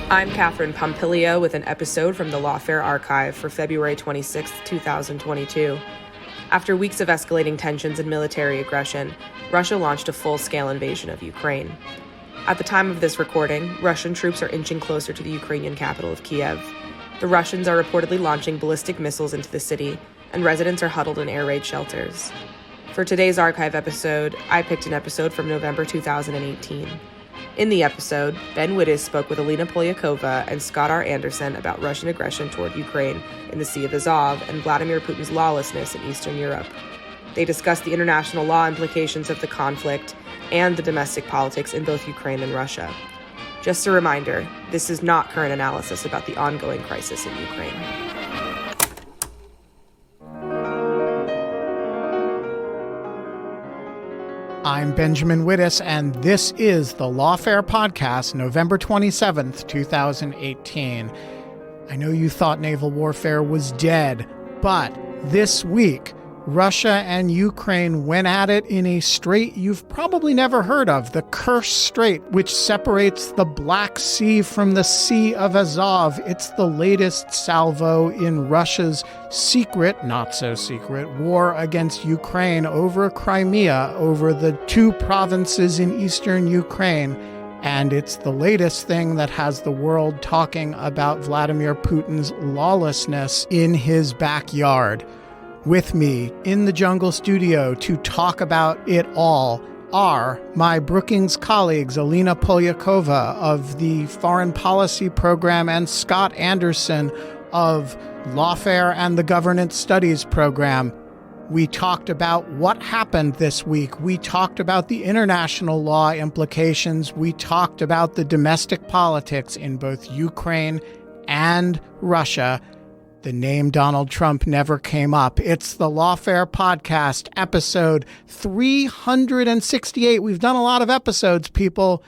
I'm Catherine Pompilio with an episode from the Lawfare archive for February 26, 2022. After weeks of escalating tensions and military aggression, Russia launched a full-scale invasion of Ukraine. At the time of this recording, Russian troops are inching closer to the Ukrainian capital of Kiev. The Russians are reportedly launching ballistic missiles into the city, and residents are huddled in air raid shelters. For today's archive episode, I picked an episode from November 2018. In the episode, Ben Wittes spoke with Alina Polyakova and Scott R. Anderson about Russian aggression toward Ukraine in the Sea of Azov and Vladimir Putin's lawlessness in Eastern Europe. They discussed the international law implications of the conflict and the domestic politics in both Ukraine and Russia. Just a reminder, this is not current analysis about the ongoing crisis in Ukraine. I'm Benjamin Wittes, and this is the Lawfare podcast, November 27th, 2018. I know you thought naval warfare was dead, but this week, Russia and Ukraine went at it in a strait you've probably never heard of, the Kerch Strait, which separates the Black Sea from the Sea of Azov. It's the latest salvo in Russia's secret, not so secret, war against Ukraine over Crimea, over the two provinces in eastern Ukraine. And it's the latest thing that has the world talking about Vladimir Putin's lawlessness in his backyard. With me in the Jungle Studio to talk about it all are my Brookings colleagues, Alina Polyakova of the Foreign Policy Program and Scott Anderson of Lawfare and the Governance Studies Program. We talked about what happened this week. We talked about the international law implications. We talked about the domestic politics in both Ukraine and Russia. The name Donald Trump never came up. It's the Lawfare podcast, episode 368. We've done a lot of episodes, people.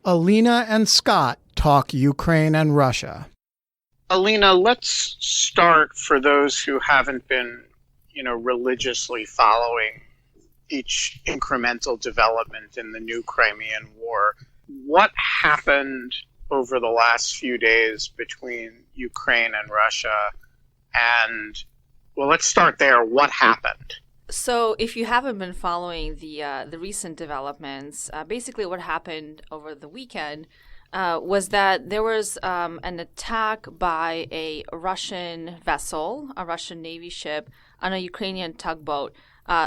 Alina and Scott talk Ukraine and Russia. Alina, let's start for those who haven't been, religiously following each incremental development in the new Crimean War. What happened over the last few days between Ukraine and Russia? And, well, let's start there. What happened? So if you haven't been following the recent developments, basically what happened over the weekend was that there was an attack by a Russian vessel, a Russian Navy ship, on a Ukrainian tugboat.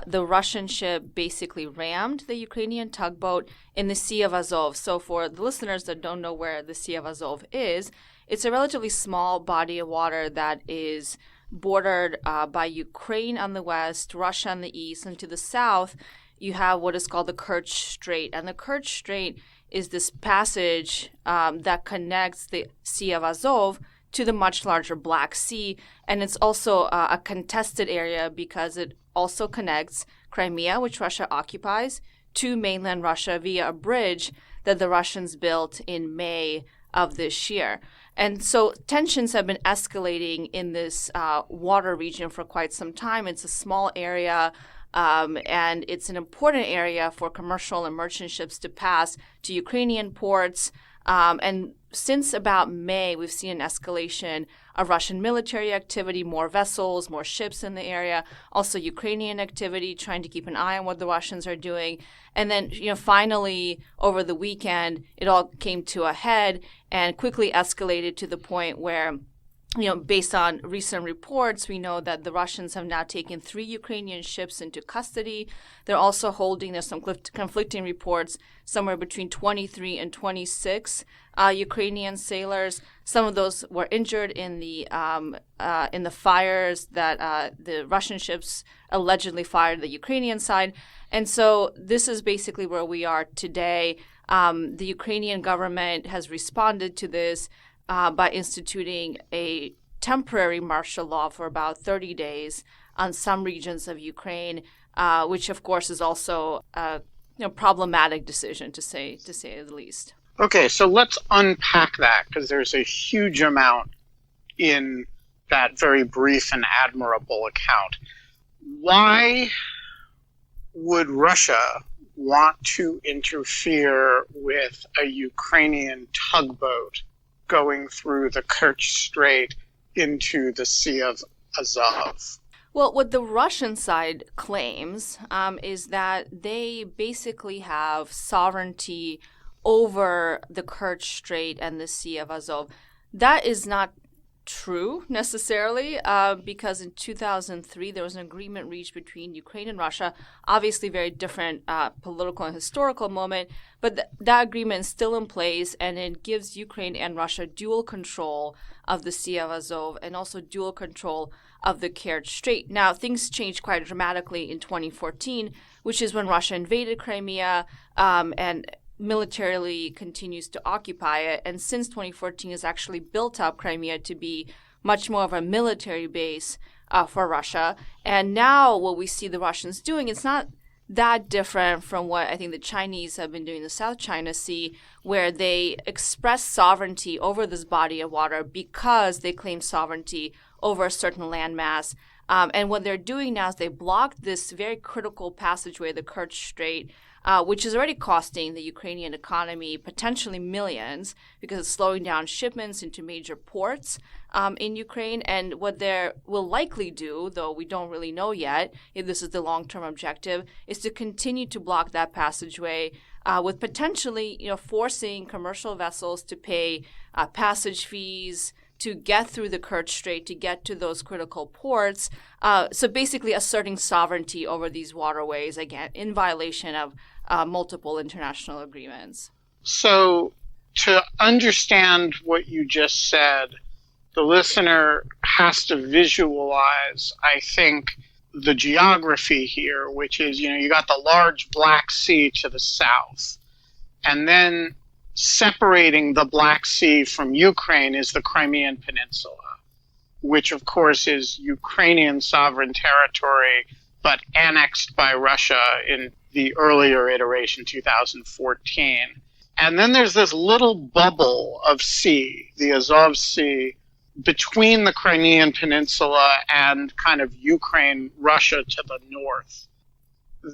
The Russian ship basically rammed the Ukrainian tugboat in the Sea of Azov. So for the listeners that don't know where the Sea of Azov is, it's a relatively small body of water that is bordered by Ukraine on the west, Russia on the east, and to the south, you have what is called the Kerch Strait. And the Kerch Strait is this passage that connects the Sea of Azov to the much larger Black Sea. And it's also a contested area because it also connects Crimea, which Russia occupies, to mainland Russia via a bridge that the Russians built in May of this year. And so tensions have been escalating in this water region for quite some time. It's a small area, and it's an important area for commercial and merchant ships to pass to Ukrainian ports. And since about May, we've seen an escalation of Russian military activity, more vessels, more ships in the area, also Ukrainian activity, trying to keep an eye on what the Russians are doing. And then, finally, over the weekend, it all came to a head and quickly escalated to the point where, based on recent reports, we know that the Russians have now taken 3 Ukrainian ships into custody. They're also holding, there's some conflicting reports, somewhere between 23 and 26 Ukrainian sailors. Some of those were injured in the fires that the Russian ships allegedly fired the Ukrainian side. And so this is basically where we are today. The Ukrainian government has responded to this by instituting a temporary martial law for about 30 days on some regions of Ukraine, which of course is also a problematic decision to say the least. Okay, so let's unpack that because there's a huge amount in that very brief and admirable account. Why would Russia want to interfere with a Ukrainian tugboat going through the Kerch Strait into the Sea of Azov. Well, what the Russian side claims is that they basically have sovereignty over the Kerch Strait and the Sea of Azov. That is not true necessarily, because in 2003 there was an agreement reached between Ukraine and Russia, obviously very different political and historical moment, but that agreement is still in place, and it gives Ukraine and Russia dual control of the Sea of Azov and also dual control of the Kerch Strait. Now, things changed quite dramatically in 2014, which is when Russia invaded Crimea and militarily continues to occupy it. And since 2014 has actually built up Crimea to be much more of a military base for Russia. And now what we see the Russians doing, it's not that different from what I think the Chinese have been doing in the South China Sea, where they express sovereignty over this body of water because they claim sovereignty over a certain landmass. And what they're doing now is they blocked this very critical passageway, the Kerch Strait, which is already costing the Ukrainian economy potentially millions because it's slowing down shipments into major ports in Ukraine. And what they will likely do, though we don't really know yet if this is the long-term objective, is to continue to block that passageway with potentially, forcing commercial vessels to pay passage fees to get through the Kerch Strait, to get to those critical ports. So basically asserting sovereignty over these waterways, again, in violation of multiple international agreements. So to understand what you just said, the listener has to visualize, I think, the geography here, which is, you got the large Black Sea to the south, and then separating the Black Sea from Ukraine is the Crimean Peninsula, which of course is Ukrainian sovereign territory, but annexed by Russia in the earlier iteration, 2014. And then there's this little bubble of sea, the Azov Sea, between the Crimean Peninsula and kind of Ukraine, Russia to the north.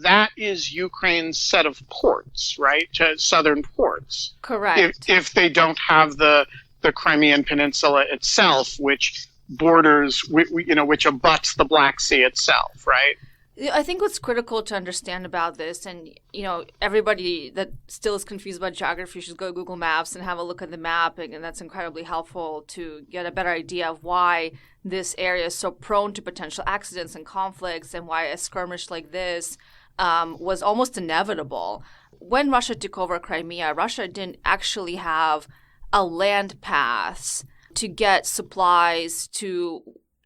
That is Ukraine's set of ports, right? Southern ports. Correct. If they don't have the Crimean Peninsula itself, which borders, which abuts the Black Sea itself, right? I think what's critical to understand about this, and everybody that still is confused about geography should go to Google Maps and have a look at the map, and that's incredibly helpful to get a better idea of why this area is so prone to potential accidents and conflicts, and why a skirmish like this was almost inevitable. When Russia took over Crimea, Russia didn't actually have a land pass to get supplies to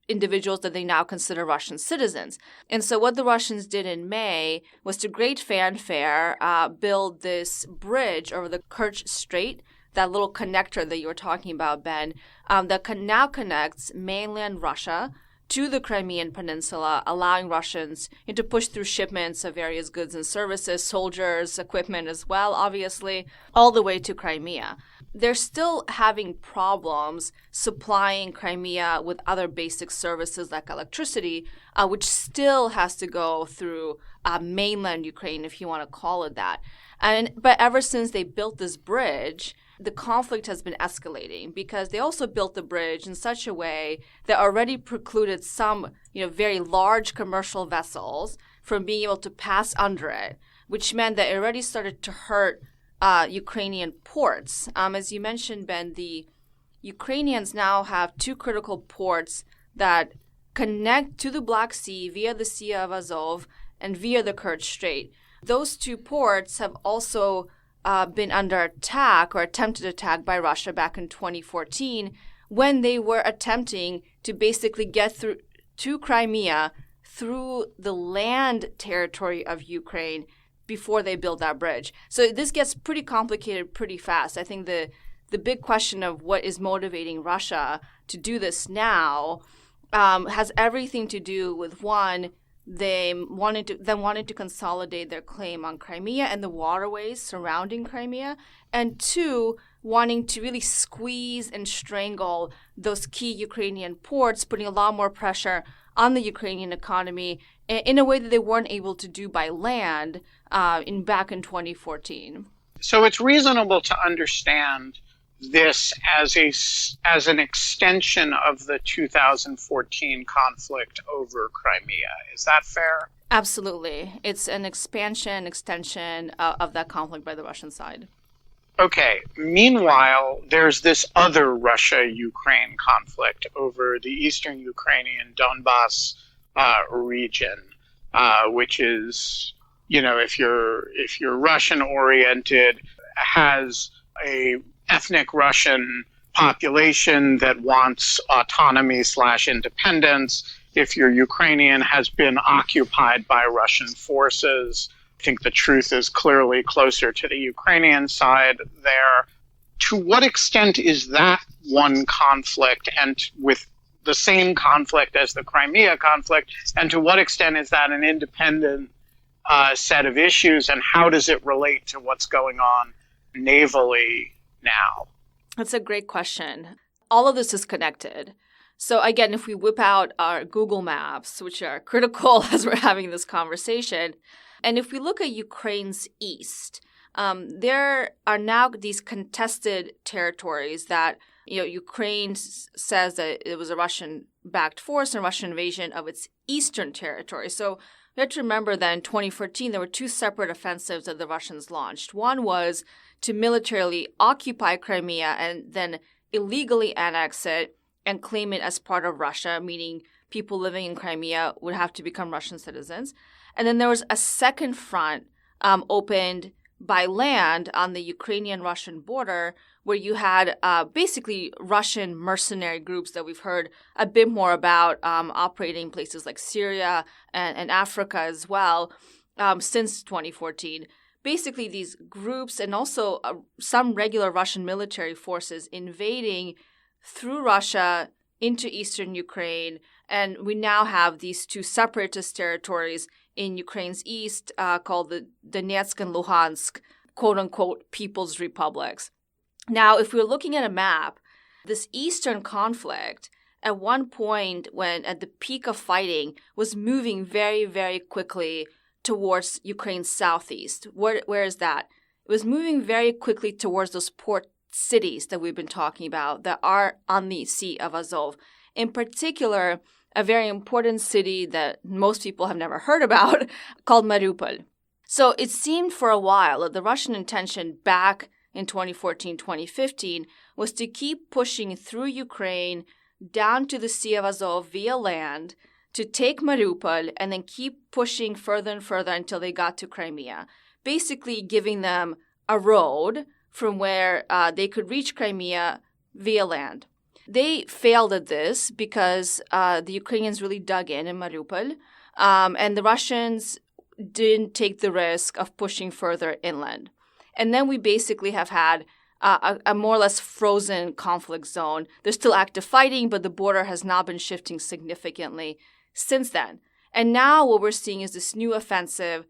individuals that they now consider Russian citizens. And so what the Russians did in May was, to great fanfare, build this bridge over the Kerch Strait, that little connector that you were talking about, Ben, that now connects mainland Russia to the Crimean Peninsula, allowing Russians to push through shipments of various goods and services, soldiers, equipment as well, obviously, all the way to Crimea. They're still having problems supplying Crimea with other basic services like electricity, which still has to go through mainland Ukraine, if you want to call it that. But ever since they built this bridge, the conflict has been escalating, because they also built the bridge in such a way that already precluded some, very large commercial vessels from being able to pass under it, which meant that it already started to hurt Ukrainian ports. As you mentioned, Ben, the Ukrainians now have two critical ports that connect to the Black Sea via the Sea of Azov and via the Kerch Strait. Those two ports have also been under attack or attempted attack by Russia back in 2014, when they were attempting to basically get through to Crimea through the land territory of Ukraine before they build that bridge. So this gets pretty complicated pretty fast. I think the big question of what is motivating Russia to do this now has everything to do with, one, they wanted to consolidate their claim on Crimea and the waterways surrounding Crimea, and two, wanting to really squeeze and strangle those key Ukrainian ports, putting a lot more pressure on the Ukrainian economy in a way that they weren't able to do by land back in 2014. So it's reasonable to understand this as an extension of the 2014 conflict over Crimea. Is that fair? Absolutely. It's an extension of that conflict by the Russian side. Okay. Meanwhile, there's this other Russia-Ukraine conflict over the eastern Ukrainian Donbas region, which is, if you're Russian-oriented, has a ethnic Russian population that wants autonomy/independence. If you're Ukrainian, has been occupied by Russian forces. I think the truth is clearly closer to the Ukrainian side there. To what extent is that one conflict, and with the same conflict as the Crimea conflict, and to what extent is that an independent set of issues, and how does it relate to what's going on navally now? That's a great question. All of this is connected. So again, if we whip out our Google Maps, which are critical as we're having this conversation, and if we look at Ukraine's east, there are now these contested territories that, Ukraine says that it was a Russian-backed force and Russian invasion of its eastern territory. So we have to remember that in 2014, there were two separate offensives that the Russians launched. One was to militarily occupy Crimea and then illegally annex it and claim it as part of Russia, meaning people living in Crimea would have to become Russian citizens. And then there was a second front opened by land on the Ukrainian-Russian border, where you had basically Russian mercenary groups that we've heard a bit more about operating in places like Syria and Africa as well since 2014. Basically, these groups and also some regular Russian military forces invading through Russia into eastern Ukraine. And we now have these two separatist territories in Ukraine's east called the Donetsk and Luhansk, quote-unquote, People's Republics. Now, if we're looking at a map, this eastern conflict at one point when at the peak of fighting was moving very, very quickly towards Ukraine's southeast. Where is that? It was moving very quickly towards those port cities that we've been talking about that are on the Sea of Azov. In particular, a very important city that most people have never heard about called Mariupol. So it seemed for a while that the Russian intention back in 2014, 2015 was to keep pushing through Ukraine down to the Sea of Azov via land to take Mariupol and then keep pushing further and further until they got to Crimea, basically giving them a road from where they could reach Crimea via land. They failed at this because the Ukrainians really dug in Mariupol, and the Russians didn't take the risk of pushing further inland. And then we basically have had a more or less frozen conflict zone. There's still active fighting, but the border has not been shifting significantly since then. And now what we're seeing is this new offensive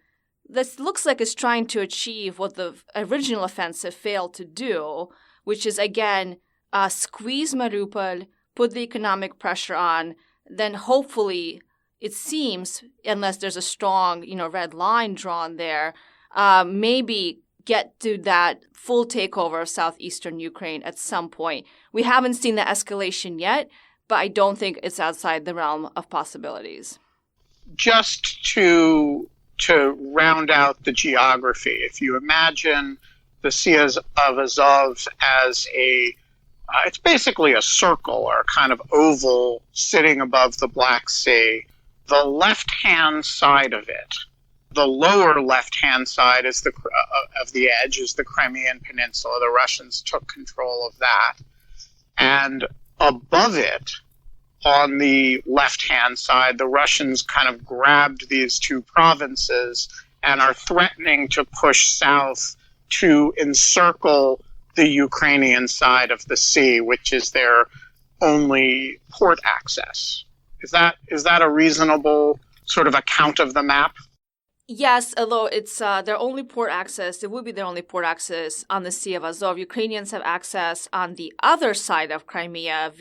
that looks like it's trying to achieve what the original offensive failed to do, which is, again, squeeze Mariupol, put the economic pressure on, then hopefully, it seems, unless there's a strong, red line drawn there, maybe get to that full takeover of southeastern Ukraine at some point. We haven't seen the escalation yet, but I don't think it's outside the realm of possibilities. Just to round out the geography, if you imagine the Sea of Azov as it's basically a circle or a kind of oval sitting above the Black Sea, the left-hand side of it, the lower left-hand side is of the edge is the Crimean Peninsula. The Russians took control of that. And above it, on the left-hand side, the Russians kind of grabbed these two provinces and are threatening to push south to encircle the Ukrainian side of the sea, which is their only port access. Is that a reasonable sort of account of the map? Yes, although it's their only port access, it would be their only port access on the Sea of Azov. Ukrainians have access on the other side of Crimea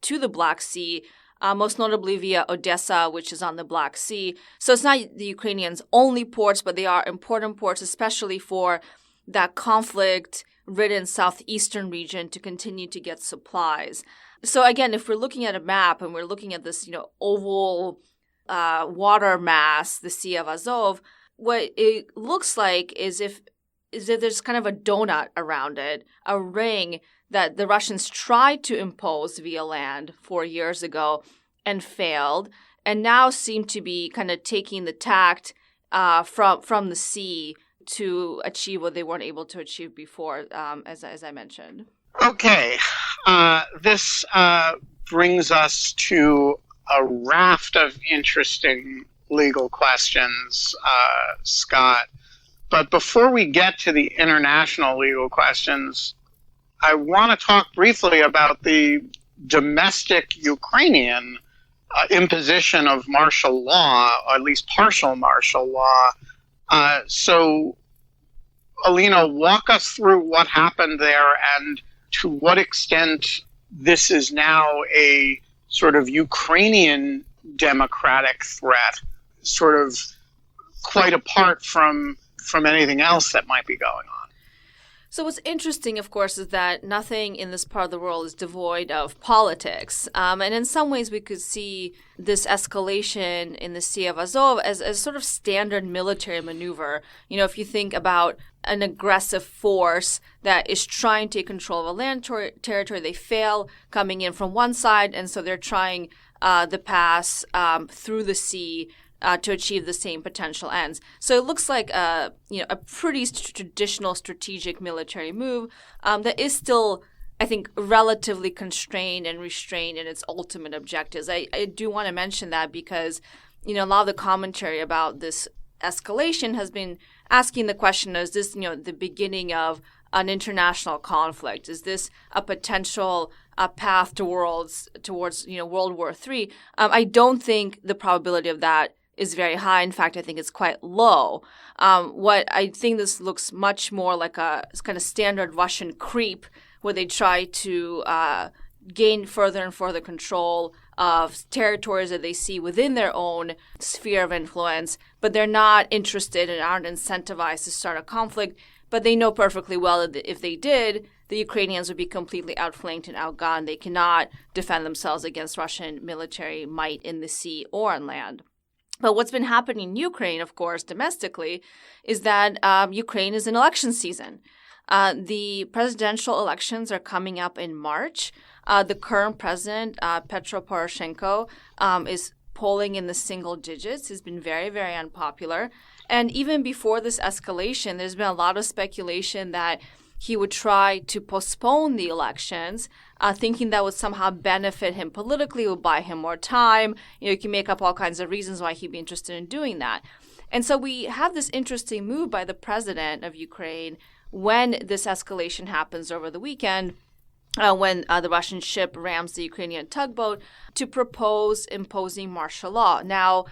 to the Black Sea, most notably via Odessa, which is on the Black Sea. So it's not the Ukrainians' only ports, but they are important ports, especially for that conflict ridden southeastern region to continue to get supplies. So again, if we're looking at a map and we're looking at this, oval water mass, the Sea of Azov, what it looks like is that there's kind of a donut around it, a ring that the Russians tried to impose via land 4 years ago and failed, and now seem to be kind of taking the tact from the sea to achieve what they weren't able to achieve before, as I mentioned. Okay. This brings us to a raft of interesting legal questions, Scott. But before we get to the international legal questions, I want to talk briefly about the domestic Ukrainian imposition of martial law, or at least partial martial law. So, Alina, walk us through what happened there and to what extent this is now a sort of Ukrainian democratic threat, sort of quite apart from anything else that might be going on. So what's interesting, of course, is that nothing in this part of the world is devoid of politics. And in some ways, we could see this escalation in the Sea of Azov as sort of standard military maneuver. If you think about an aggressive force that is trying to take control of a land territory, they fail coming in from one side, and so they're trying the pass through the sea to achieve the same potential ends. So it looks like a pretty traditional strategic military move that is still, I think, relatively constrained and restrained in its ultimate objectives. I do want to mention that because, a lot of the commentary about this escalation has been asking the question, is this, the beginning of an international conflict? Is this a potential path towards World War III? I don't think the probability of that is very high. In fact, I think it's quite low. What I think this looks much more like a kind of standard Russian creep, where they try to gain further and further control of territories that they see within their own sphere of influence, but they're not interested and aren't incentivized to start a conflict. But they know perfectly well that if they did, the Ukrainians would be completely outflanked and outgunned. They cannot defend themselves against Russian military might in the sea or on land. But what's been happening in Ukraine, of course, domestically, is that Ukraine is in election season. The presidential elections are coming up in March. The current president, Petro Poroshenko, is polling in the single digits. He's been very, very unpopular. And even before this escalation, there's been a lot of speculation that he would try to postpone the elections, thinking that would somehow benefit him politically, would buy him more time. You can make up all kinds of reasons why he'd be interested in doing that. And so we have this interesting move by the president of Ukraine when this escalation happens over the weekend, when the Russian ship rams the Ukrainian tugboat, to propose imposing martial law. Now,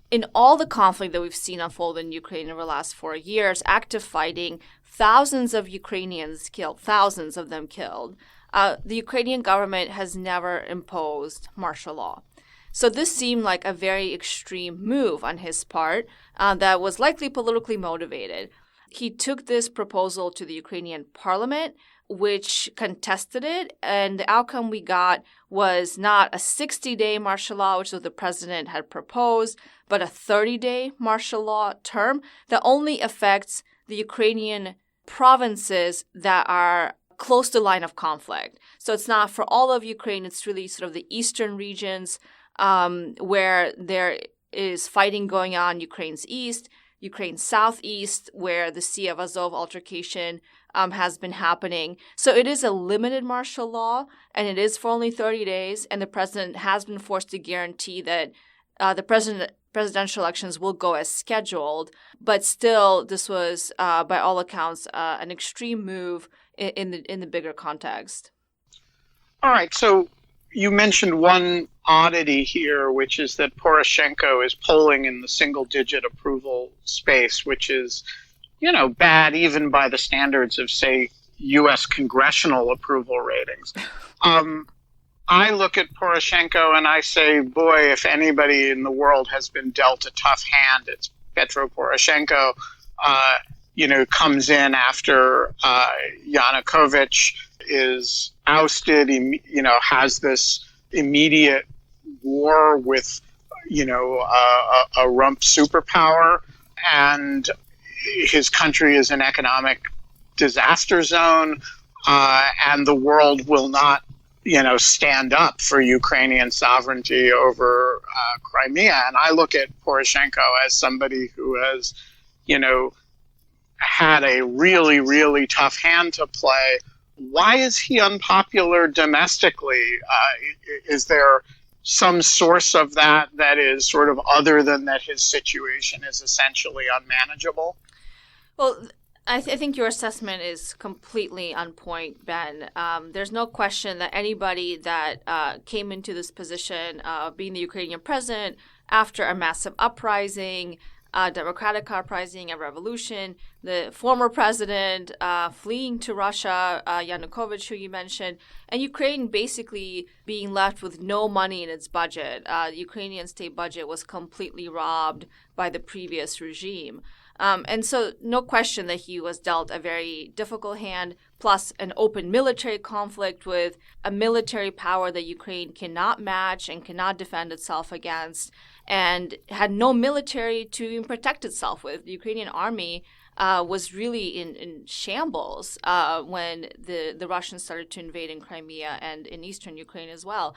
in all the conflict that we've seen unfold in Ukraine over the last 4 years, active fighting, thousands of Ukrainians killed, thousands of them killed. The Ukrainian government has never imposed martial law. So this seemed like a very extreme move on his part that was likely politically motivated. He took this proposal to the Ukrainian parliament, which contested it, and the outcome we got was not a 60-day martial law, which the president had proposed, but a 30-day martial law term that only affects the Ukrainian provinces that are close to the line of conflict. So it's not for all of Ukraine, it's really sort of the eastern regions where there is fighting going on, Ukraine's east, Ukraine's southeast, where the Sea of Azov altercation has been happening. So it is a limited martial law, and it is for only 30 days, and the president has been forced to guarantee that the presidential elections will go as scheduled. But still, this was, by all accounts, an extreme move in the bigger context. All right, so you mentioned one oddity here, which is that Poroshenko is polling in the single-digit approval space, which is, bad even by the standards of, say, U.S. congressional approval ratings. I look at Poroshenko and I say, boy, if anybody in the world has been dealt a tough hand, it's Petro Poroshenko. comes in after Yanukovych is ousted, has this immediate war with, a rump superpower, and his country is an economic disaster zone, and the world will not, stand up for Ukrainian sovereignty over Crimea. And I look at Poroshenko as somebody who has, had a really, really tough hand to play. Why is he unpopular domestically? Is there some source of that is sort of other than that his situation is essentially unmanageable? Well, I think your assessment is completely on point, Ben. There's no question that anybody that came into this position of being the Ukrainian president after a massive uprising, democratic uprising, a revolution, the former president fleeing to Russia, Yanukovych, who you mentioned, and Ukraine basically being left with no money in its budget. The Ukrainian state budget was completely robbed by the previous regime. And so no question that he was dealt a very difficult hand, plus an open military conflict with a military power that Ukraine cannot match and cannot defend itself against, and had no military to even protect itself with. The Ukrainian army was really in shambles when the Russians started to invade in Crimea and in eastern Ukraine as well.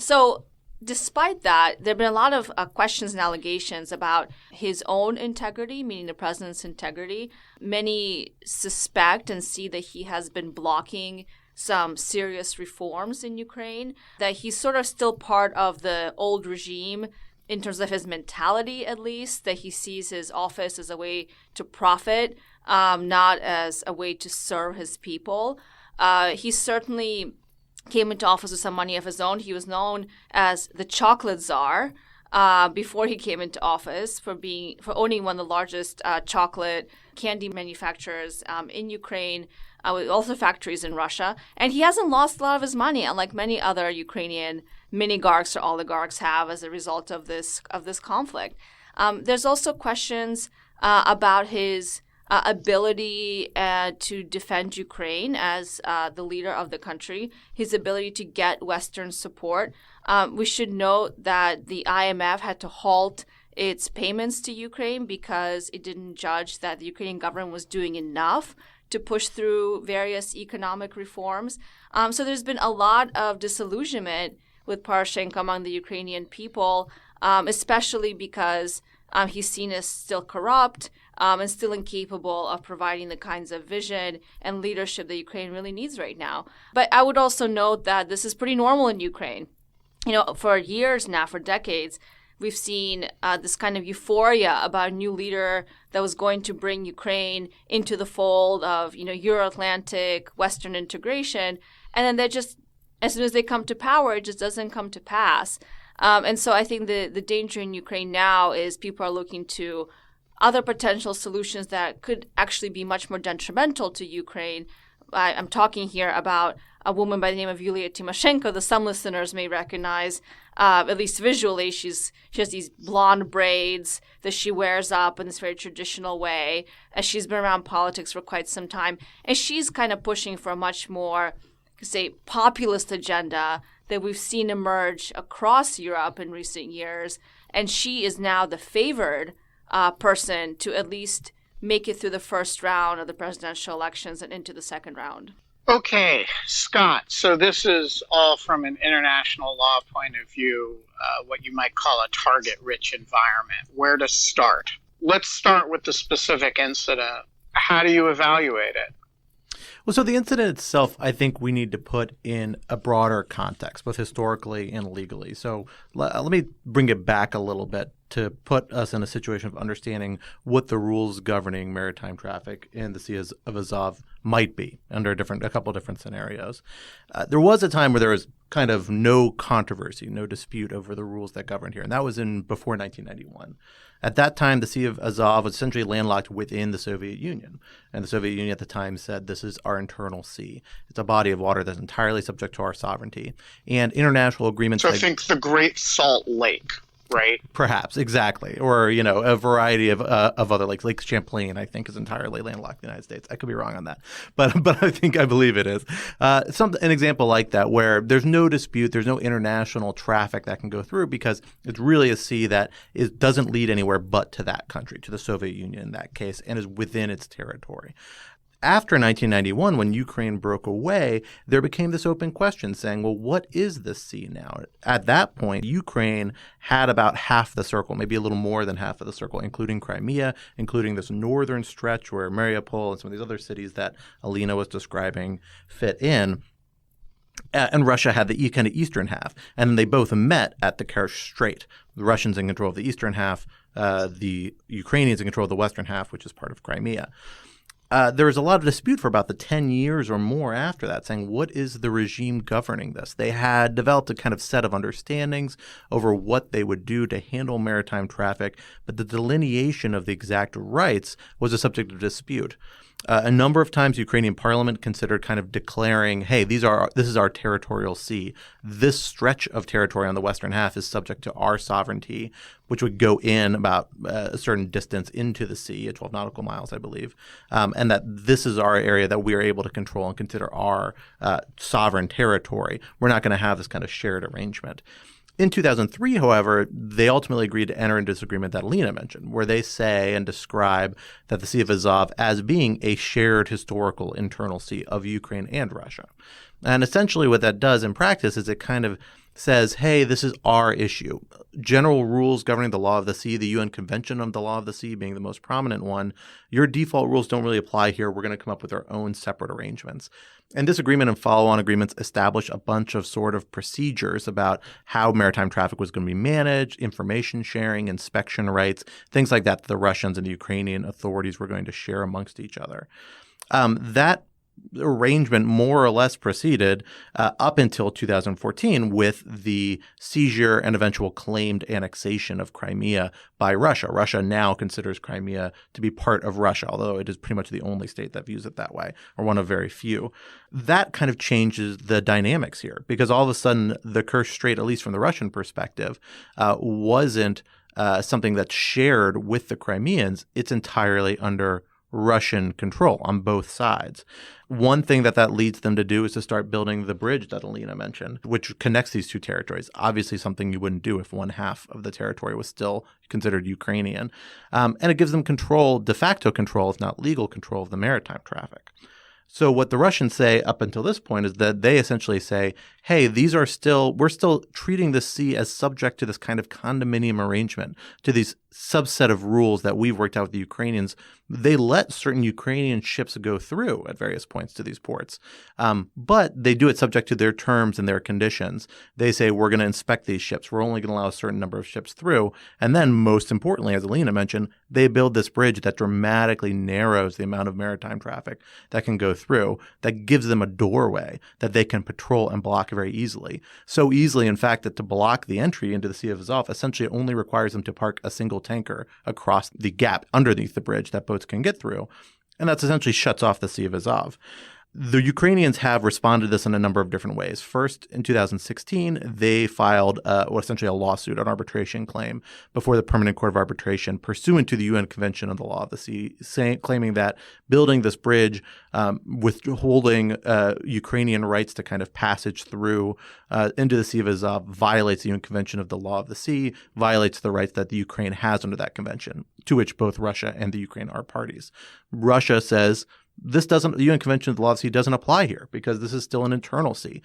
So despite that, there have been a lot of questions and allegations about his own integrity, meaning the president's integrity. Many suspect and see that he has been blocking some serious reforms in Ukraine, that he's sort of still part of the old regime in terms of his mentality, at least, that he sees his office as a way to profit, not as a way to serve his people. He certainly came into office with some money of his own. He was known as the chocolate czar before he came into office for owning one of the largest chocolate candy manufacturers in Ukraine, with also factories in Russia. And he hasn't lost a lot of his money, unlike many other Ukrainian minigarchs or oligarchs have as a result of this conflict. There's also questions about his ability to defend Ukraine as the leader of the country, his ability to get Western support. We should note that the IMF had to halt its payments to Ukraine because it didn't judge that the Ukrainian government was doing enough to push through various economic reforms. So there's been a lot of disillusionment with Poroshenko among the Ukrainian people, especially because he's seen as still corrupt and still incapable of providing the kinds of vision and leadership that Ukraine really needs right now. But I would also note that this is pretty normal in Ukraine. For years now, for decades, we've seen this kind of euphoria about a new leader that was going to bring Ukraine into the fold of, Euro-Atlantic Western integration. And then they just, as soon as they come to power, it just doesn't come to pass. And so I think the danger in Ukraine now is people are looking to other potential solutions that could actually be much more detrimental to Ukraine. I'm talking here about a woman by the name of Yulia Tymoshenko, that some listeners may recognize, at least visually. She has these blonde braids that she wears up in this very traditional way, as she's been around politics for quite some time. And she's kind of pushing for a much more, say, populist agenda that we've seen emerge across Europe in recent years. And she is now the favored person to at least make it through the first round of the presidential elections and into the second round. Okay, Scott, so this is all from an international law point of view, what you might call a target-rich environment. Where to start? Let's start with the specific incident. How do you evaluate it? Well, so the incident itself, I think we need to put in a broader context, both historically and legally. So let me bring it back a little bit to put us in a situation of understanding what the rules governing maritime traffic in the Sea of Azov might be under a couple of different scenarios. There was a time where there was kind of no controversy, no dispute over the rules that governed here, and that was before 1991. At that time, the Sea of Azov was essentially landlocked within the Soviet Union. And the Soviet Union at the time said, this is our internal sea. It's a body of water that's entirely subject to our sovereignty. And international agreements... So think the Great Salt Lake. right? Perhaps, exactly. Or, a variety of other, like Lake Champlain, I think, is entirely landlocked in the United States. I could be wrong on that. But I believe it is. An example like that where there's no dispute, there's no international traffic that can go through because it's really a sea that doesn't lead anywhere but to that country, to the Soviet Union in that case, and is within its territory. After 1991, when Ukraine broke away, there became this open question saying, well, what is this sea now? At that point, Ukraine had about half the circle, maybe a little more than half of the circle, including Crimea, including this northern stretch where Mariupol and some of these other cities that Alina was describing fit in. And Russia had the kind of eastern half. And they both met at the Kerch Strait. The Russians in control of the eastern half, the Ukrainians in control of the western half, which is part of Crimea. There was a lot of dispute for about the 10 years or more after that, saying, what is the regime governing this? They had developed a kind of set of understandings over what they would do to handle maritime traffic, but the delineation of the exact rights was a subject of dispute. A number of times, Ukrainian parliament considered kind of declaring, hey, this is our territorial sea. This stretch of territory on the western half is subject to our sovereignty, which would go in about a certain distance into the sea, at 12 nautical miles, I believe, and that this is our area that we are able to control and consider our sovereign territory. We're not going to have this kind of shared arrangement. In 2003, however, they ultimately agreed to enter into this agreement that Alina mentioned, where they say and describe that the Sea of Azov as being a shared historical internal sea of Ukraine and Russia. And essentially what that does in practice is it kind of says, hey, this is our issue. General rules governing the law of the sea, the UN Convention on the Law of the Sea being the most prominent one, your default rules don't really apply here. We're going to come up with our own separate arrangements. And this agreement and follow-on agreements establish a bunch of sort of procedures about how maritime traffic was going to be managed, information sharing, inspection rights, things like that the Russians and the Ukrainian authorities were going to share amongst each other. That arrangement more or less proceeded up until 2014 with the seizure and eventual claimed annexation of Crimea by Russia. Russia now considers Crimea to be part of Russia, although it is pretty much the only state that views it that way, or one of very few. That kind of changes the dynamics here because all of a sudden the Kerch Strait, at least from the Russian perspective, wasn't something that's shared with the Crimeans. It's entirely under Russian control on both sides. One thing that leads them to do is to start building the bridge that Alina mentioned, which connects these two territories. Obviously something you wouldn't do if one half of the territory was still considered Ukrainian. And it gives them control, de facto control, if not legal control, of the maritime traffic. So what the Russians say up until this point is that they essentially say, hey, we're still treating the sea as subject to this kind of condominium arrangement, to these subset of rules that we've worked out with the Ukrainians. They let certain Ukrainian ships go through at various points to these ports, but they do it subject to their terms and their conditions. They say, we're going to inspect these ships. We're only going to allow a certain number of ships through. And then most importantly, as Alina mentioned, they build this bridge that dramatically narrows the amount of maritime traffic that can go through, that gives them a doorway that they can patrol and block very easily. So easily, in fact, that to block the entry into the Sea of Azov essentially only requires them to park a single tanker across the gap underneath the bridge that boats can get through. And that essentially shuts off the Sea of Azov. The Ukrainians have responded to this in a number of different ways. First, in 2016, they filed essentially a lawsuit, an arbitration claim before the Permanent Court of Arbitration pursuant to the UN Convention on the Law of the Sea, claiming that building this bridge, withholding Ukrainian rights to kind of passage through into the Sea of Azov violates the UN Convention of the Law of the Sea, violates the rights that the Ukraine has under that convention, to which both Russia and the Ukraine are parties. Russia says, the UN Convention of the Law of the Sea doesn't apply here because this is still an internal sea.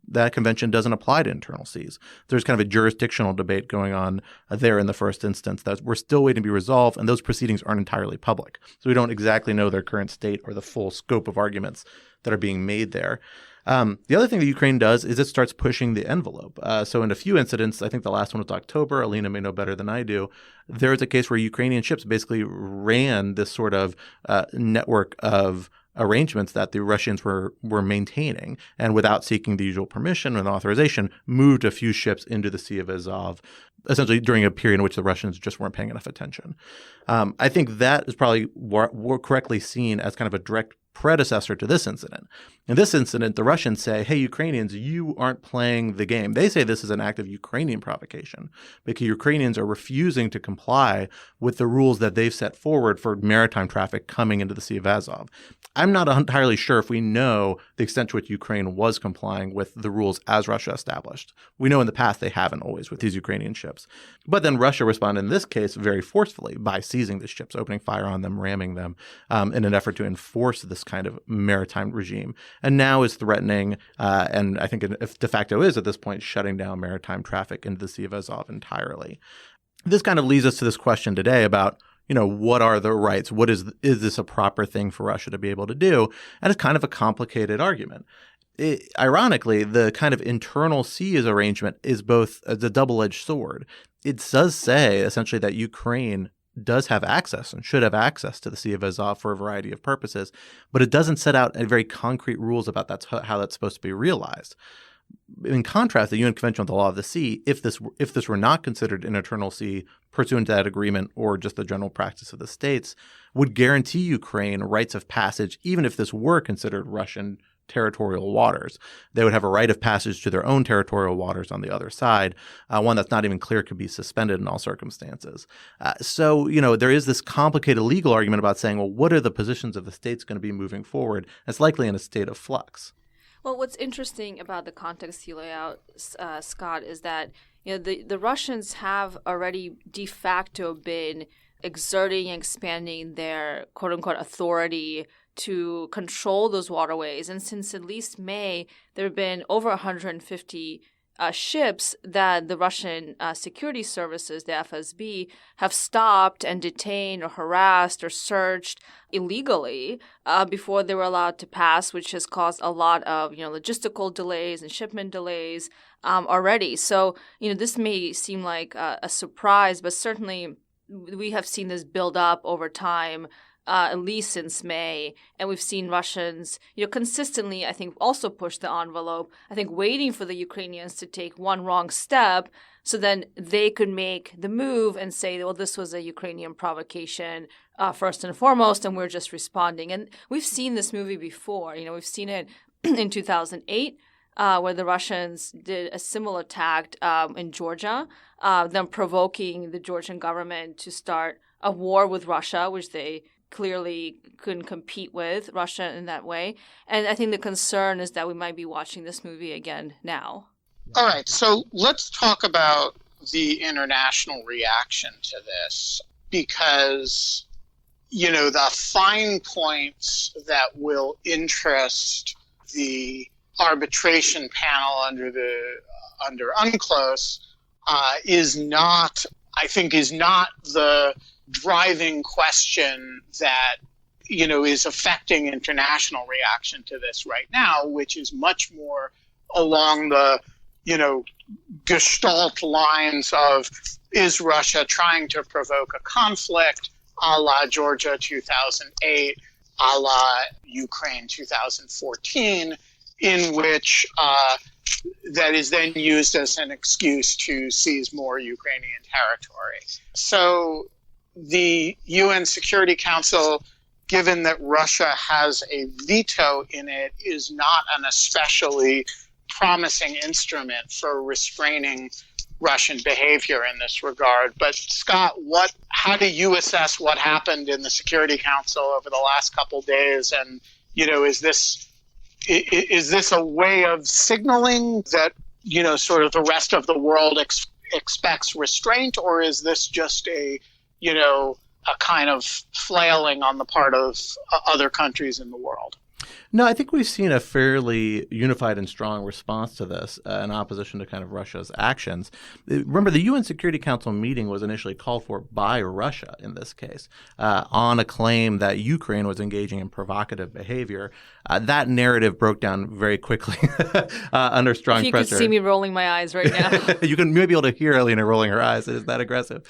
That convention doesn't apply to internal seas. There's kind of a jurisdictional debate going on there in the first instance that we're still waiting to be resolved, and those proceedings aren't entirely public. So we don't exactly know their current state or the full scope of arguments that are being made there. The other thing that Ukraine does is it starts pushing the envelope. So in a few incidents, I think the last one was October, Alina may know better than I do, there was a case where Ukrainian ships basically ran this sort of network of arrangements that the Russians were maintaining, and without seeking the usual permission and authorization, moved a few ships into the Sea of Azov, essentially during a period in which the Russians just weren't paying enough attention. I think that is probably more correctly seen as kind of a direct predecessor to this incident. In this incident, the Russians say, hey, Ukrainians, you aren't playing the game. They say this is an act of Ukrainian provocation because Ukrainians are refusing to comply with the rules that they've set forward for maritime traffic coming into the Sea of Azov. I'm not entirely sure if we know the extent to which Ukraine was complying with the rules as Russia established. We know in the past they haven't always with these Ukrainian ships. But then Russia responded in this case very forcefully by seizing the ships, opening fire on them, ramming them in an effort to enforce this kind of maritime regime. And now is threatening, and I think de facto is at this point, shutting down maritime traffic into the Sea of Azov entirely. This kind of leads us to this question today about, what are the rights? Is this a proper thing for Russia to be able to do? And it's kind of a complicated argument. Ironically, the kind of internal seas arrangement is both a double-edged sword. It does say essentially that Ukraine does have access and should have access to the Sea of Azov for a variety of purposes, but it doesn't set out very concrete rules about how that's supposed to be realized. In contrast, the UN Convention on the Law of the Sea, if this were not considered an internal sea pursuant to that agreement or just the general practice of the states, would guarantee Ukraine rights of passage even if this were considered Russian territorial waters. They would have a right of passage to their own territorial waters on the other side, one that's not even clear could be suspended in all circumstances. So there is this complicated legal argument about saying, well, what are the positions of the states going to be moving forward? It's likely in a state of flux. Well, what's interesting about the context you lay out, Scott, is that the Russians have already de facto been exerting and expanding their quote-unquote authority to control those waterways. And since at least May, there have been over 150 ships that the Russian security services, the FSB, have stopped and detained or harassed or searched illegally before they were allowed to pass, which has caused a lot of logistical delays and shipment delays already. So this may seem like a surprise, but certainly we have seen this build up over time. At least since May, and we've seen Russians, consistently, I think, also push the envelope, I think waiting for the Ukrainians to take one wrong step so then they could make the move and say, well, this was a Ukrainian provocation first and foremost, and we're just responding. And we've seen this movie before. We've seen it in 2008, where the Russians did a similar attack in Georgia, them provoking the Georgian government to start a war with Russia, which they clearly couldn't compete with Russia in that way. And I think the concern is that we might be watching this movie again now. All right, so let's talk about the international reaction to this, because, the fine points that will interest the arbitration panel under UNCLOS is not the driving question that is affecting international reaction to this right now, which is much more along the gestalt lines of, is Russia trying to provoke a conflict a la Georgia 2008, a la Ukraine 2014, in which that is then used as an excuse to seize more Ukrainian territory. So the UN Security Council, given that Russia has a veto in it, is not an especially promising instrument for restraining Russian behavior in this regard. But Scott, how do you assess what happened in the Security Council over the last couple of days? And, is this a way of signaling that, sort of the rest of the world expects restraint, or is this just a kind of flailing on the part of other countries in the world? No, I think we've seen a fairly unified and strong response to this in opposition to kind of Russia's actions. Remember, the UN Security Council meeting was initially called for by Russia in this case on a claim that Ukraine was engaging in provocative behavior. That narrative broke down very quickly under strong pressure. You could see me rolling my eyes right now. You can maybe be able to hear Alina rolling her eyes. It is that aggressive.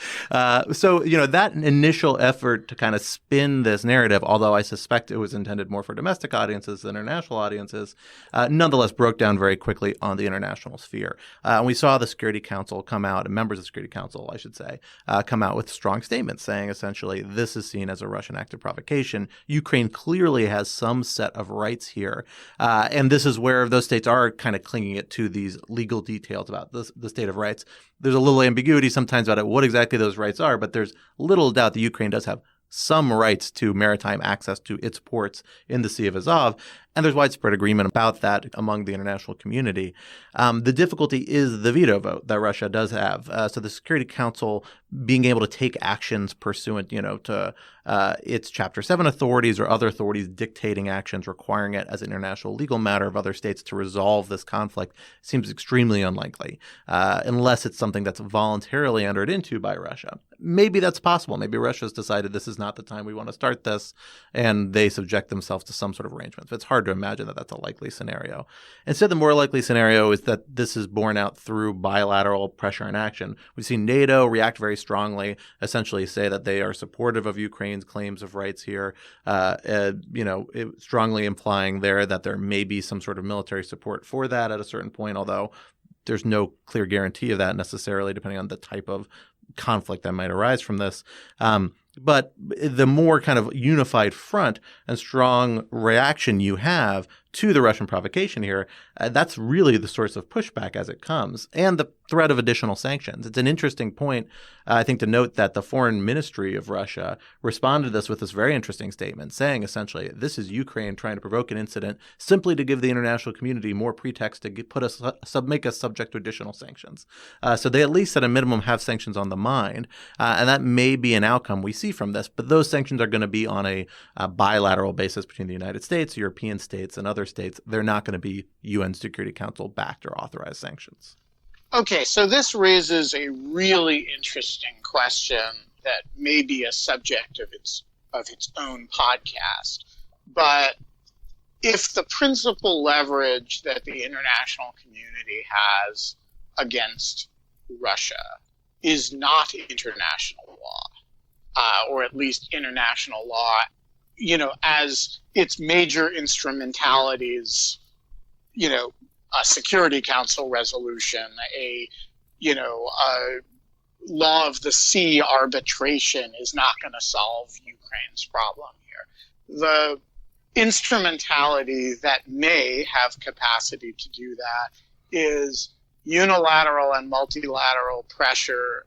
So, that initial effort to kind of spin this narrative, although I suspect it was intended more for domestic audience, audiences, international audiences, nonetheless broke down very quickly on the international sphere. And we saw the Security Council come out, and members of the Security Council, I should say, come out with strong statements saying essentially this is seen as a Russian act of provocation. Ukraine clearly has some set of rights here. And this is where those states are kind of clinging it to these legal details about the state of rights. There's a little ambiguity sometimes about what exactly those rights are, but there's little doubt that Ukraine does have some rights to maritime access to its ports in the Sea of Azov, and there's widespread agreement about that among the international community. The difficulty is the veto vote that Russia does have. So the Security Council being able to take actions pursuant, to its Chapter 7 authorities or other authorities dictating actions, requiring it as an international legal matter of other states to resolve this conflict seems extremely unlikely, unless it's something that's voluntarily entered into by Russia. Maybe that's possible. Maybe Russia's decided this is not the time we want to start this, and they subject themselves to some sort of arrangements. It's hard to imagine that that's a likely scenario. Instead, the more likely scenario is that this is borne out through bilateral pressure and action. We've seen NATO react very strongly, essentially say that they are supportive of Ukraine's claims of rights here, strongly implying there that there may be some sort of military support for that at a certain point, although there's no clear guarantee of that necessarily, depending on the type of conflict that might arise from this. But the more kind of unified front and strong reaction you have to the Russian provocation here, that's really the source of pushback as it comes, and the threat of additional sanctions. It's an interesting point, I think, to note that the foreign ministry of Russia responded to this with this very interesting statement saying essentially this is Ukraine trying to provoke an incident simply to give the international community more pretext to make us subject to additional sanctions. So they at least at a minimum have sanctions on the mind, and that may be an outcome we see from this, but those sanctions are going to be on a bilateral basis between the United States, European states, and other states. They're not going to be UN Security Council backed or authorized sanctions. Okay, so this raises a really interesting question that may be a subject of its own podcast. But if the principal leverage that the international community has against Russia is not international law, or at least international law, as its major instrumentalities, a Security Council resolution, a law of the sea arbitration is not going to solve Ukraine's problem here. The instrumentality that may have capacity to do that is unilateral and multilateral pressure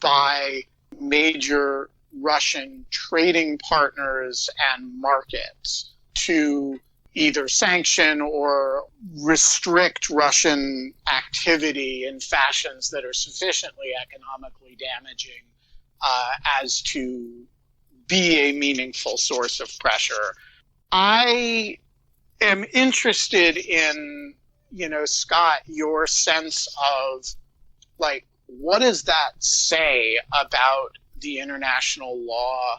by major Russian trading partners and markets to either sanction or restrict Russian activity in fashions that are sufficiently economically damaging as to be a meaningful source of pressure. I am interested in, Scott, your sense of, what does that say about the international law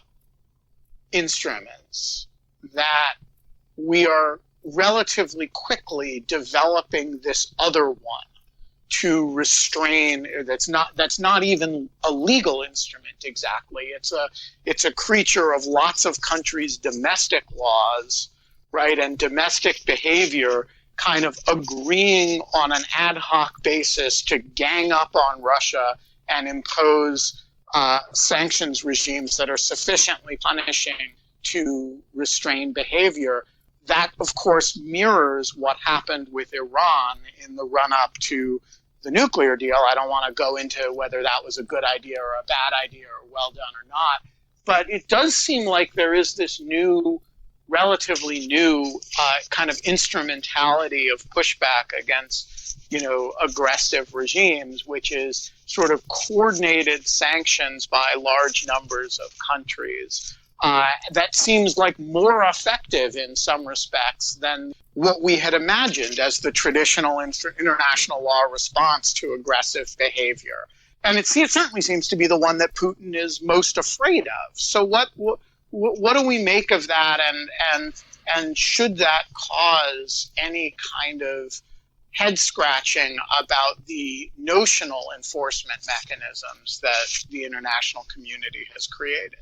instruments that we are relatively quickly developing this other one to restrain? That's not even a legal instrument exactly. It's a creature of lots of countries' domestic laws, right, and domestic behavior kind of agreeing on an ad hoc basis to gang up on Russia and impose sanctions regimes that are sufficiently punishing to restrain behavior. That, of course, mirrors what happened with Iran in the run-up to the nuclear deal. I don't want to go into whether that was a good idea or a bad idea or well done or not, but it does seem like there is this relatively new kind of instrumentality of pushback against, aggressive regimes, which is sort of coordinated sanctions by large numbers of countries. That seems like more effective in some respects than what we had imagined as the traditional international law response to aggressive behavior. And it certainly seems to be the one that Putin is most afraid of. So what do we make of that, and should that cause any kind of head scratching about the notional enforcement mechanisms that the international community has created?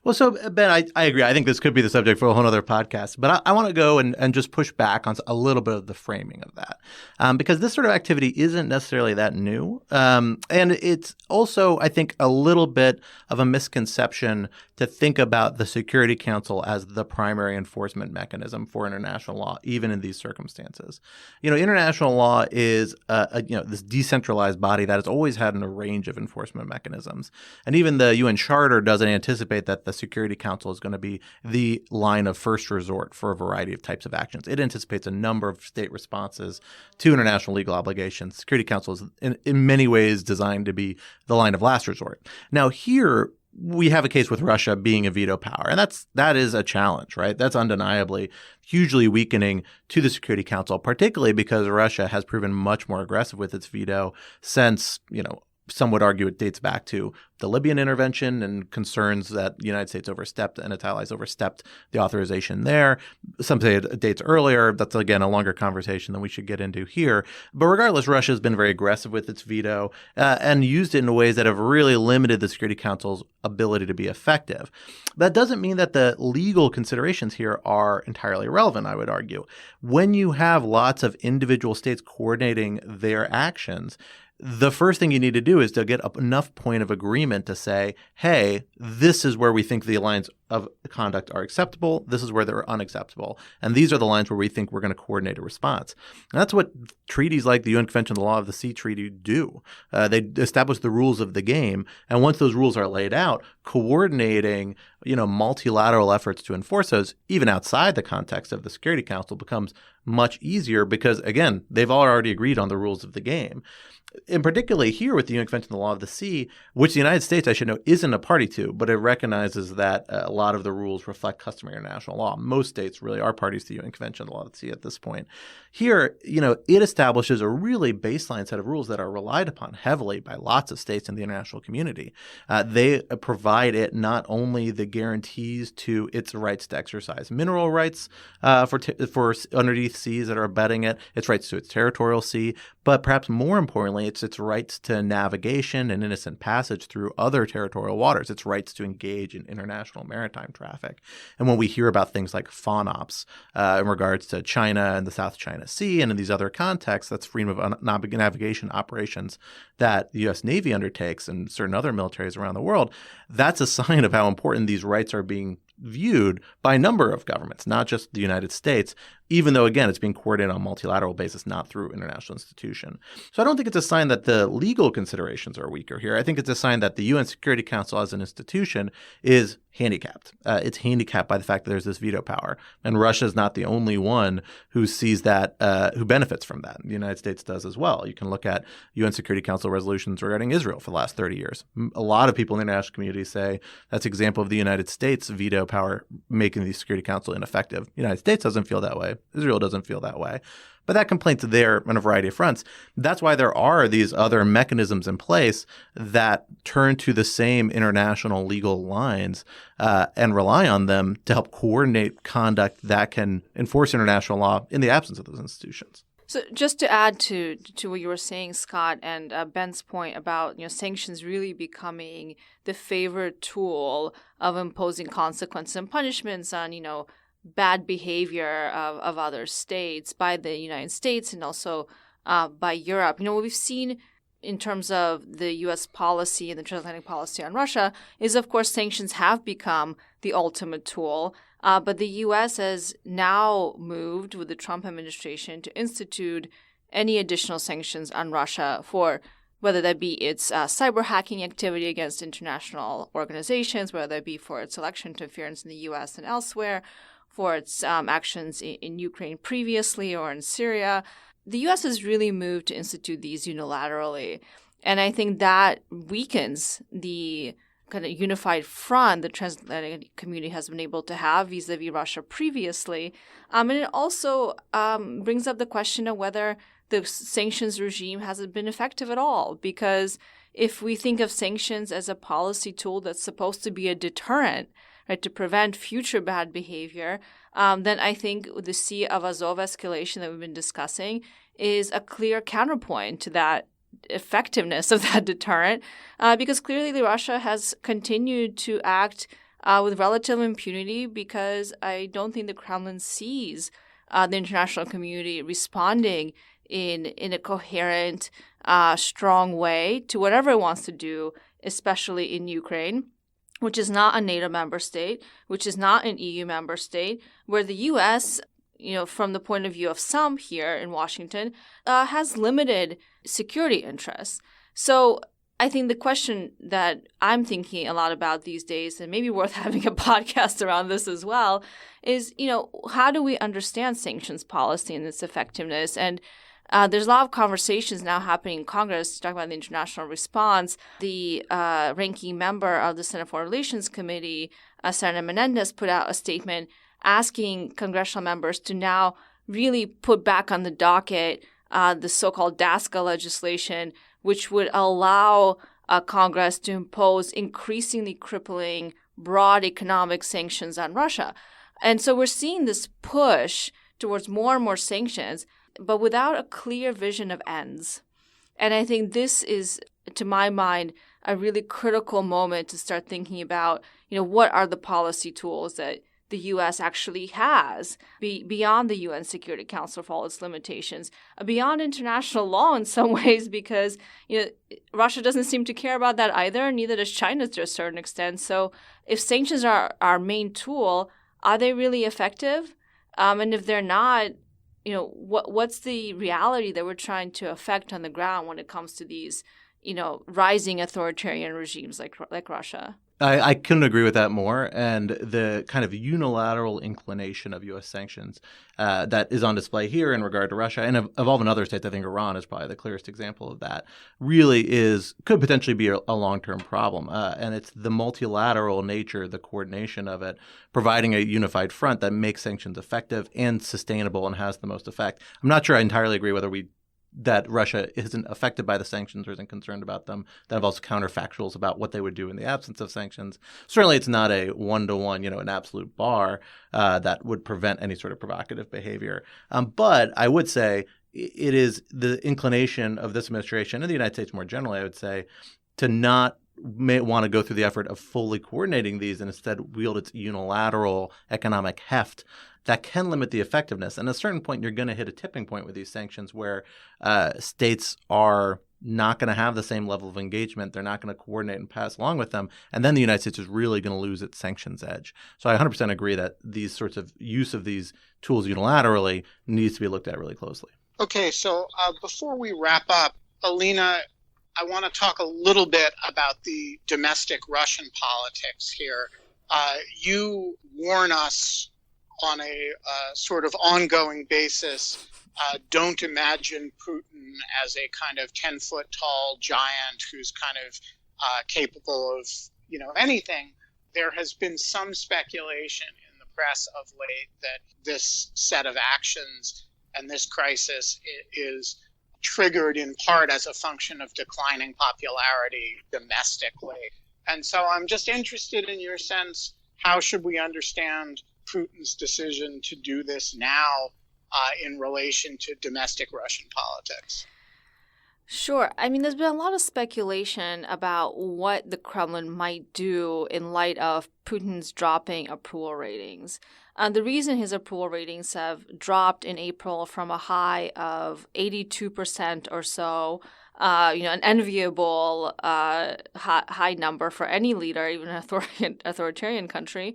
Well, so Ben, I agree. I think this could be the subject for a whole other podcast, but I want to go and just push back on a little bit of the framing of that, because this sort of activity isn't necessarily that new. And it's also, I think, a little bit of a misconception to think about the Security Council as the primary enforcement mechanism for international law, even in these circumstances. International law is this decentralized body that has always had a range of enforcement mechanisms. And even the UN Charter doesn't anticipate that the Security Council is going to be the line of first resort for a variety of types of actions. It anticipates a number of state responses to international legal obligations. Security Council is in many ways designed to be the line of last resort. Now here, we have a case with Russia being a veto power, and that is a challenge, right? That's undeniably hugely weakening to the Security Council, particularly because Russia has proven much more aggressive with its veto since, some would argue it dates back to the Libyan intervention and concerns that the United States overstepped and its allies overstepped the authorization there. Some say it dates earlier. That's, again, a longer conversation than we should get into here. But regardless, Russia has been very aggressive with its veto and used it in ways that have really limited the Security Council's ability to be effective. That doesn't mean that the legal considerations here are entirely irrelevant, I would argue. When you have lots of individual states coordinating their actions, the first thing you need to do is to get enough point of agreement to say, hey, this is where we think the lines of conduct are acceptable. This is where they're unacceptable. And these are the lines where we think we're going to coordinate a response. And that's what treaties like the UN Convention on the Law of the Sea Treaty do. They establish the rules of the game. And once those rules are laid out, coordinating, multilateral efforts to enforce those, even outside the context of the Security Council, becomes much easier because, again, they've already agreed on the rules of the game. And particularly here with the UN Convention on the Law of the Sea, which the United States, I should know, isn't a party to, but it recognizes that a lot of the rules reflect customary international law. Most states really are parties to the UN Convention on the Law of the Sea at this point. Here, it establishes a really baseline set of rules that are relied upon heavily by lots of states in the international community. They provide it not only the guarantees to its rights to exercise mineral rights for underneath seas that are abetting it, its rights to its territorial sea, but perhaps more importantly, it's its rights to navigation and innocent passage through other territorial waters, its rights to engage in international maritime traffic. And when we hear about things like FONOPS in regards to China and the South China Sea and in these other contexts, that's freedom of navigation operations that the U.S. Navy undertakes and certain other militaries around the world, that's a sign of how important these rights are being viewed by a number of governments, not just the United States, even though, again, it's being coordinated on a multilateral basis, not through international institution. So I don't think it's a sign that the legal considerations are weaker here. I think it's a sign that the UN Security Council as an institution is handicapped. It's handicapped by the fact that there's this veto power. And Russia is not the only one who sees that, who benefits from that. The United States does as well. You can look at UN Security Council resolutions regarding Israel for the last 30 years. A lot of people in the international community say that's an example of the United States veto power making the Security Council ineffective. The United States doesn't feel that way. Israel doesn't feel that way. But that complaint's there on a variety of fronts. That's why there are these other mechanisms in place that turn to the same international legal lines and rely on them to help coordinate conduct that can enforce international law in the absence of those institutions. So just to add to what you were saying, Scott, and Ben's point about sanctions really becoming the favorite tool of imposing consequences and punishments on bad behavior of other states by the United States and also by Europe. What we've seen in terms of the U.S. policy and the transatlantic policy on Russia is, of course, sanctions have become the ultimate tool. But the U.S. has now moved with the Trump administration to institute any additional sanctions on Russia for whether that be its cyber hacking activity against international organizations, whether that be for its election interference in the U.S. and elsewhere, for its actions in Ukraine previously or in Syria. The U.S. has really moved to institute these unilaterally. And I think that weakens the kind of unified front the transatlantic community has been able to have vis-a-vis Russia previously. And it also brings up the question of whether the sanctions regime hasn't been effective at all. Because if we think of sanctions as a policy tool that's supposed to be a deterrent, right, to prevent future bad behavior, then I think the Sea of Azov escalation that we've been discussing is a clear counterpoint to that effectiveness of that deterrent, because clearly Russia has continued to act with relative impunity because I don't think the Kremlin sees the international community responding in a coherent, strong way to whatever it wants to do, especially in Ukraine, which is not a NATO member state, which is not an EU member state, where the U.S., from the point of view of some here in Washington, has limited security interests. So I think the question that I'm thinking a lot about these days, and maybe worth having a podcast around this as well, is, how do we understand sanctions policy and its effectiveness? And there's a lot of conversations now happening in Congress talking about the international response. The ranking member of the Senate Foreign Relations Committee, Senator Menendez, put out a statement asking congressional members to now really put back on the docket the so-called DASCA legislation, which would allow Congress to impose increasingly crippling broad economic sanctions on Russia. And so we're seeing this push towards more and more sanctions, but without a clear vision of ends. And I think this is, to my mind, a really critical moment to start thinking about, what are the policy tools that the U.S. actually has beyond the UN Security Council for all its limitations, beyond international law in some ways, because Russia doesn't seem to care about that either, neither does China to a certain extent. So if sanctions are our main tool, are they really effective? And if they're not, what's the reality that we're trying to affect on the ground when it comes to these, rising authoritarian regimes like Russia? I couldn't agree with that more. And the kind of unilateral inclination of U.S. sanctions that is on display here in regard to Russia and of all in other states, I think Iran is probably the clearest example of that, really could potentially be a long-term problem. And it's the multilateral nature, the coordination of it, providing a unified front that makes sanctions effective and sustainable and has the most effect. I'm not sure I entirely agree that Russia isn't affected by the sanctions or isn't concerned about them. That involves counterfactuals about what they would do in the absence of sanctions. Certainly, it's not a one-to-one, an absolute bar that would prevent any sort of provocative behavior. But I would say it is the inclination of this administration and the United States more generally, I would say, to not may want to go through the effort of fully coordinating these and instead wield its unilateral economic heft that can limit the effectiveness. And at a certain point, you're going to hit a tipping point with these sanctions where states are not going to have the same level of engagement. They're not going to coordinate and pass along with them. And then the United States is really going to lose its sanctions edge. So I 100% agree that these sorts of use of these tools unilaterally needs to be looked at really closely. Okay, so before we wrap up, Alina, I want to talk a little bit about the domestic Russian politics here. You warn us on a sort of ongoing basis, don't imagine Putin as a kind of 10-foot-tall giant who's kind of capable of, anything. There has been some speculation in the press of late that this set of actions and this crisis is triggered in part as a function of declining popularity domestically. And so I'm just interested in your sense, how should we understand Putin's decision to do this now in relation to domestic Russian politics? Sure. I mean, there's been a lot of speculation about what the Kremlin might do in light of Putin's dropping approval ratings. The reason his approval ratings have dropped in April from a high of 82% or so, an enviable high number for any leader, even an authoritarian country,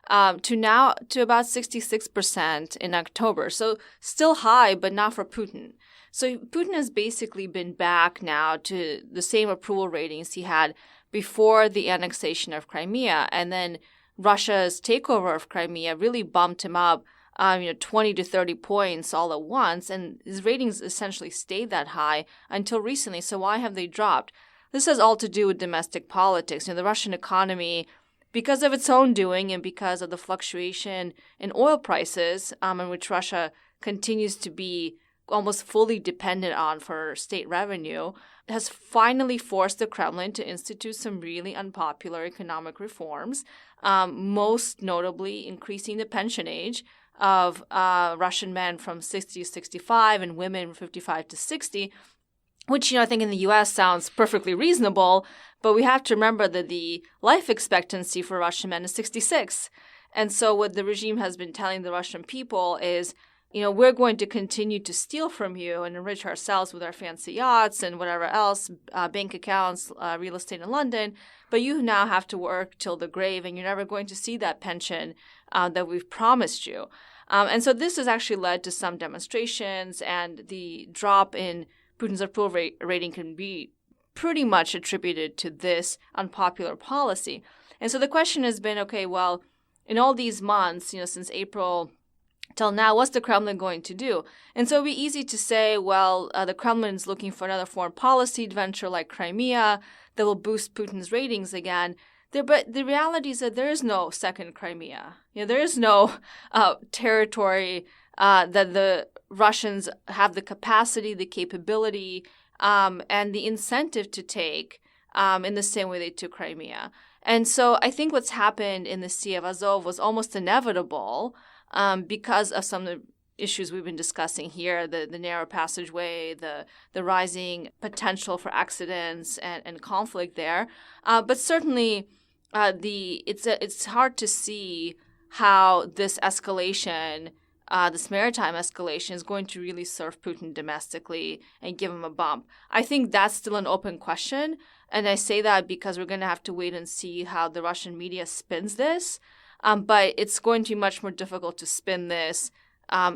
to about 66% in October. So still high, but not for Putin. So Putin has basically been back now to the same approval ratings he had before the annexation of Crimea. And then Russia's takeover of Crimea really bumped him up 20 to 30 points all at once. And his ratings essentially stayed that high until recently. So why have they dropped? This has all to do with domestic politics. The Russian economy, because of its own doing and because of the fluctuation in oil prices, in which Russia continues to be almost fully dependent on for state revenue, has finally forced the Kremlin to institute some really unpopular economic reforms, most notably increasing the pension age of Russian men from 60 to 65 and women from 55 to 60. which, I think in the U.S. sounds perfectly reasonable, but we have to remember that the life expectancy for Russian men is 66. And so what the regime has been telling the Russian people is, we're going to continue to steal from you and enrich ourselves with our fancy yachts and whatever else, bank accounts, real estate in London, but you now have to work till the grave and you're never going to see that pension that we've promised you. And so this has actually led to some demonstrations, and the drop in Putin's approval rating can be pretty much attributed to this unpopular policy. And so the question has been, okay, well, in all these months, since April till now, what's the Kremlin going to do? And so it would be easy to say, well, the Kremlin is looking for another foreign policy adventure like Crimea that will boost Putin's ratings again. But the reality is that there is no second Crimea. There is no territory that the Russians have the capacity, the capability, and the incentive to take in the same way they took Crimea. And so I think what's happened in the Sea of Azov was almost inevitable because of some of the issues we've been discussing here, the narrow passageway, the rising potential for accidents and conflict there. But certainly it's hard to see how this escalation, this maritime escalation, is going to really serve Putin domestically and give him a bump. I think that's still an open question. And I say that because we're going to have to wait and see how the Russian media spins this. But it's going to be much more difficult to spin this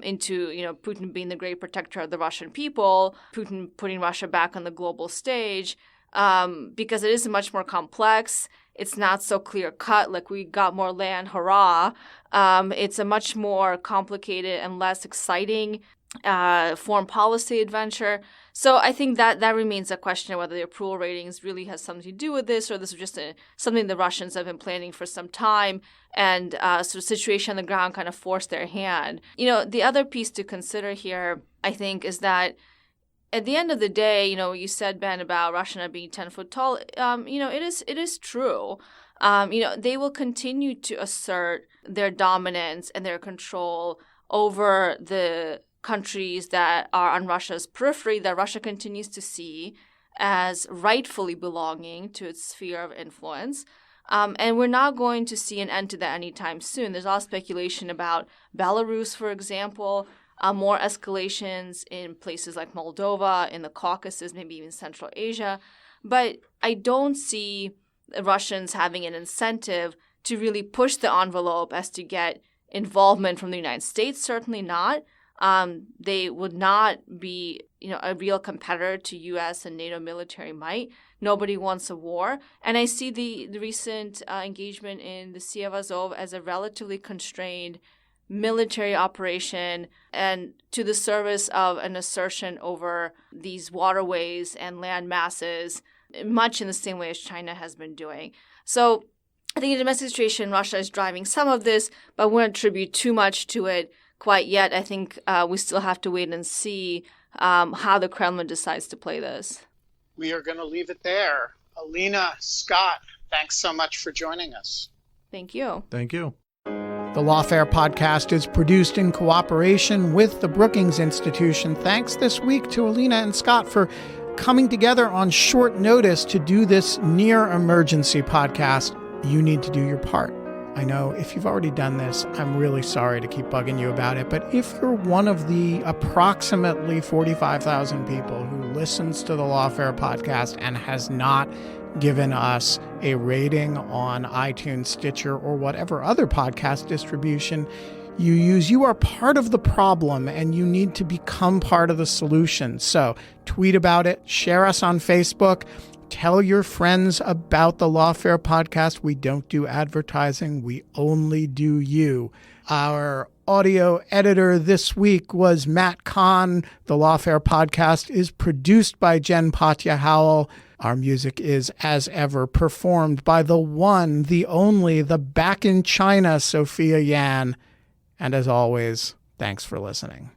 into, Putin being the great protector of the Russian people, Putin putting Russia back on the global stage, because it is much more complex. It's not so clear cut, like we got more land, hurrah. It's a much more complicated and less exciting foreign policy adventure. So I think that remains a question of whether the approval ratings really has something to do with this, or this is just something the Russians have been planning for some time, and sort of situation on the ground kind of forced their hand. The other piece to consider here, I think, is that at the end of the day, what you said, Ben, about Russia not being 10 foot tall, it is true. They will continue to assert their dominance and their control over the countries that are on Russia's periphery, that Russia continues to see as rightfully belonging to its sphere of influence. And we're not going to see an end to that anytime soon. There's a lot of speculation about Belarus, for example, more escalations in places like Moldova, in the Caucasus, maybe even Central Asia. But I don't see the Russians having an incentive to really push the envelope as to get involvement from the United States, certainly not. They would not be, a real competitor to U.S. and NATO military might. Nobody wants a war. And I see the recent engagement in the Sea of Azov as a relatively constrained military operation and to the service of an assertion over these waterways and land masses, much in the same way as China has been doing. So I think the domestic situation in Russia is driving some of this, but I wouldn't attribute too much to it quite yet. I think we still have to wait and see how the Kremlin decides to play this. We are going to leave it there. Alina, Scott, thanks so much for joining us. Thank you. Thank you. The Lawfare podcast is produced in cooperation with the Brookings Institution. Thanks this week to Alina and Scott for coming together on short notice to do this near emergency podcast. You need to do your part. I know if you've already done this, I'm really sorry to keep bugging you about it, but if you're one of the approximately 45,000 people who listens to the Lawfare podcast and has not given us a rating on iTunes, Stitcher, or whatever other podcast distribution you use, you are part of the problem and you need to become part of the solution. So tweet about it, share us on Facebook, tell your friends about the Lawfare podcast. We don't do advertising. We only do you. Our audio editor this week was Matt Kahn. The Lawfare podcast is produced by Jen Patja Howell. Our music is, as ever, performed by the one, the only, the back in China, Sophia Yan. And as always, thanks for listening.